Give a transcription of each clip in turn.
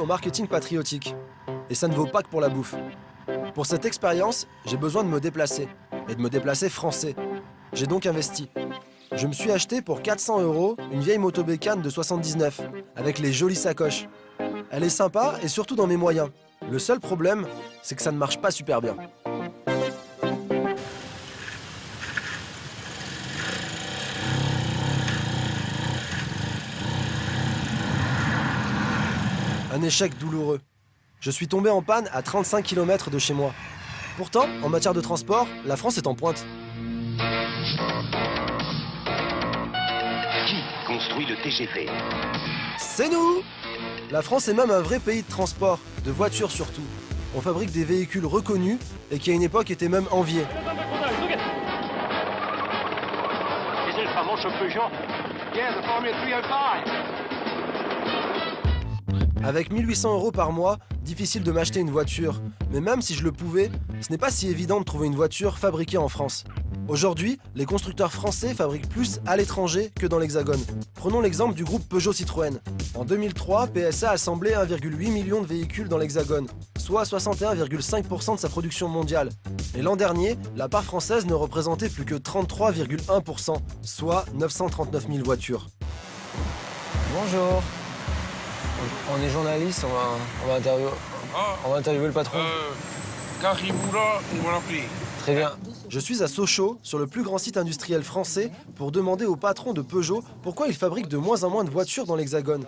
au marketing patriotique. Et ça ne vaut pas que pour la bouffe. Pour cette expérience, j'ai besoin de me déplacer. Et de me déplacer français. J'ai donc investi. Je me suis acheté pour 400 € une vieille moto bécane de 79, avec les jolies sacoches. Elle est sympa et surtout dans mes moyens. Le seul problème, c'est que ça ne marche pas super bien. Un échec douloureux. Je suis tombé en panne à 35 km de chez moi. Pourtant, en matière de transport, la France est en pointe. Qui construit le TGV? C'est nous! La France est même un vrai pays de transport, de voitures surtout. On fabrique des véhicules reconnus et qui à une époque étaient même enviés. Avec 1800 € par mois, difficile de m'acheter une voiture. Mais même si je le pouvais, ce n'est pas si évident de trouver une voiture fabriquée en France. Aujourd'hui, les constructeurs français fabriquent plus à l'étranger que dans l'Hexagone. Prenons l'exemple du groupe Peugeot-Citroën. En 2003, PSA a assemblé 1,8 million de véhicules dans l'Hexagone, soit 61,5% de sa production mondiale. Et l'an dernier, la part française ne représentait plus que 33,1%, soit 939 000 voitures. Bonjour. On est journaliste, on va interviewer le patron. Caribula, nous voilà pris. Très bien. Je suis à Sochaux, sur le plus grand site industriel français, pour demander au patron de Peugeot pourquoi il fabrique de moins en moins de voitures dans l'Hexagone.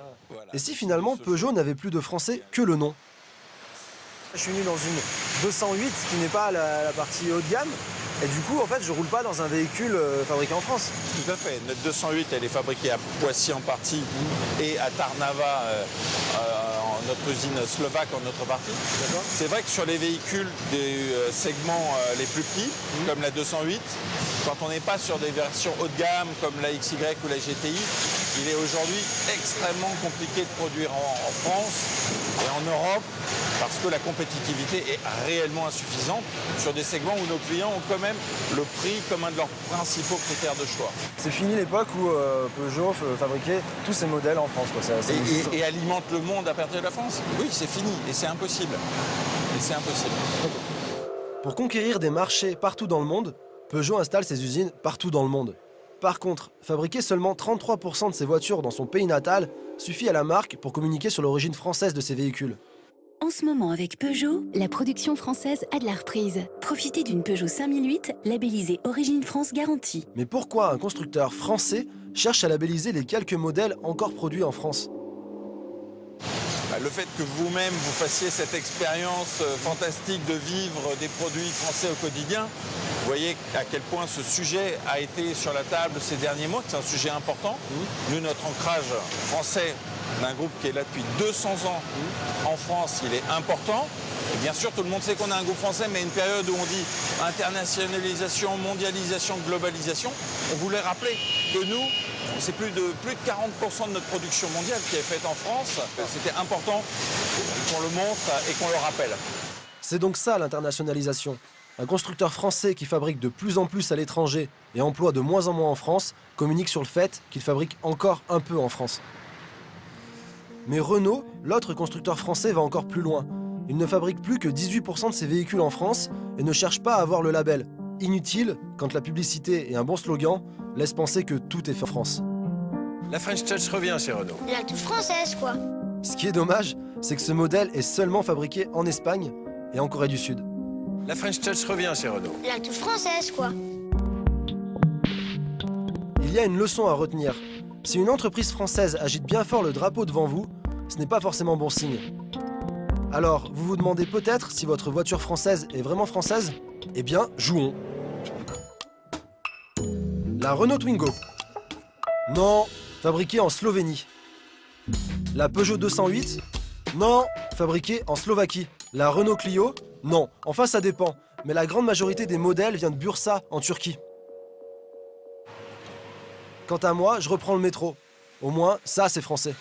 Et si finalement Peugeot n'avait plus de français que le nom? Je suis venu dans une 208, ce qui n'est pas la partie haut de gamme. Et du coup, en fait, je roule pas dans un véhicule fabriqué en France. Tout à fait. Notre 208, elle est fabriquée à Poissy en partie et à Tarnava, notre usine slovaque en autre partie. C'est vrai que sur les véhicules des segments les plus petits, comme la 208, quand on n'est pas sur des versions haut de gamme comme la XY ou la GTI, il est aujourd'hui extrêmement compliqué de produire en France et en Europe parce que la compétitivité est réellement insuffisante sur des segments où nos clients ont quand même le prix comme un de leurs principaux critères de choix. C'est fini l'époque où Peugeot fabriquait tous ses modèles en France, quoi. Et alimente le monde à partir de la France? Oui, c'est fini et c'est impossible. Et c'est impossible. Pour conquérir des marchés partout dans le monde, Peugeot installe ses usines partout dans le monde. Par contre, fabriquer seulement 33% de ses voitures dans son pays natal suffit à la marque pour communiquer sur l'origine française de ses véhicules. En ce moment, avec Peugeot, la production française a de la reprise. Profitez d'une Peugeot 5008, labellisée Origine France Garantie. Mais pourquoi un constructeur français cherche à labelliser les quelques modèles encore produits en France? Le fait que vous-même vous fassiez cette expérience fantastique de vivre des produits français au quotidien, vous voyez à quel point ce sujet a été sur la table ces derniers mois, c'est un sujet important. Nous, notre ancrage français d'un groupe qui est là depuis 200 ans en France, il est important. Et bien sûr, tout le monde sait qu'on a un groupe français, mais une période où on dit internationalisation, mondialisation, globalisation, on voulait rappeler que nous, c'est plus de 40% de notre production mondiale qui est faite en France. C'était important qu'on le montre et qu'on le rappelle. C'est donc ça l'internationalisation. Un constructeur français qui fabrique de plus en plus à l'étranger et emploie de moins en moins en France communique sur le fait qu'il fabrique encore un peu en France. Mais Renault, l'autre constructeur français, va encore plus loin. Il ne fabrique plus que 18% de ses véhicules en France et ne cherche pas à avoir le label. Inutile quand la publicité et un bon slogan laissent penser que tout est fait en France. La French Touch revient chez Renault. La touche française, quoi. Ce qui est dommage, c'est que ce modèle est seulement fabriqué en Espagne et en Corée du Sud. La French Touch revient chez Renault. La touche française, quoi. Il y a une leçon à retenir. Si une entreprise française agite bien fort le drapeau devant vous, ce n'est pas forcément bon signe. Alors, vous vous demandez peut-être si votre voiture française est vraiment française? Eh bien, jouons. La Renault Twingo. Non, fabriquée en Slovénie. La Peugeot 208. Non, fabriquée en Slovaquie. La Renault Clio. Non, enfin ça dépend. Mais la grande majorité des modèles vient de Bursa, en Turquie. Quant à moi, je reprends le métro. Au moins, ça c'est français.